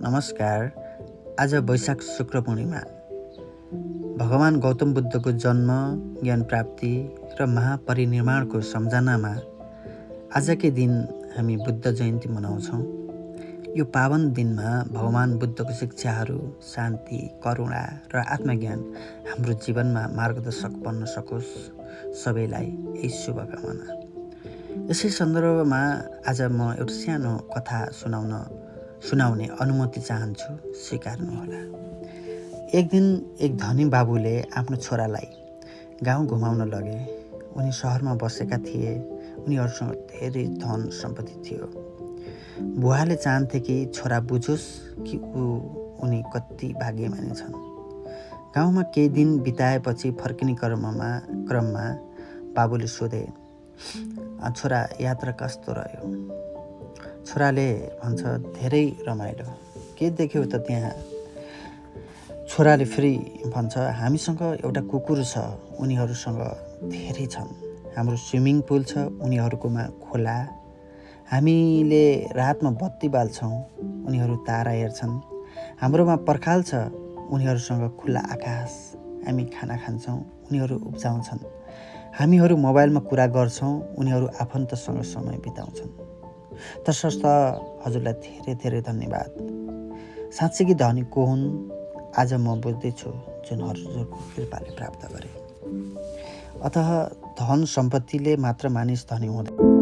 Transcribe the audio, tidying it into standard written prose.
नमस्कार। आज वैशाख शुक्र पूर्णिमा। भगवान गौतम बुद्धको जन्म, ज्ञान प्राप्ति र महापरिनिर्वाणको सम्झनामा आजकै दिन हामी बुद्ध जयन्ती मनाउँछौँ। यो पावन दिनमा भगवान बुद्धको शिक्षाहरू, शान्ति, करुणा र आत्मज्ञान हाम्रो जीवनमा मार्गदर्शक बन्न सकोस्। सबैलाई यही शुभकामना। यसै सन्दर्भमा आज म एउटा सानो कथा सुनाउने अनुमति चाहन्छु, स्वीकार्नुहोला। एक दिन एक धनी बाबुले आफ्नो छोरालाई गाउँ घुमाउन लगे। उनी सहरमा बसेका थिए। उनीहरूसँग धेरै धन सम्पत्ति थियो। बुवाले चाहन्थे कि छोरा बुझोस् कि उनी कति भाग्यमानी छन्। गाउँमा केही दिन बिताएपछि फर्किने क्रममा बाबुले सोधे, छोरा यात्रा कस्तो रह्यो? छोराले भन्छ, धेरै रमाइलो। के देख्यौ त त्यहाँ? छोराले फेरि भन्छ, हामीसँग एउटा कुकुर छ, उनीहरूसँग धेरै छन्। हाम्रो स्विमिङ पुल छ, उनीहरूकोमा खोला। हामीले रातमा बत्ती बाल्छौँ, उनीहरू तारा हेर्छन्। हाम्रोमा पर्खाल छ, उनीहरूसँग खुला आकाश। हामी खाना खान्छौँ, उनीहरू उब्जाउँछन्। हामीहरू मोबाइलमा कुरा गर्छौँ, उनीहरू आफन्तसँग समय बिताउँछन्। तसर्थ हजुरलाई धेरै धेरै धन्यवाद। साँच्चै धनी को हुन् आज म बुझ्दैछु, जुन हजुरको कृपाले प्राप्त गरे। अतः धन सम्पत्तिले मात्र मानिस धनी हुँदैन।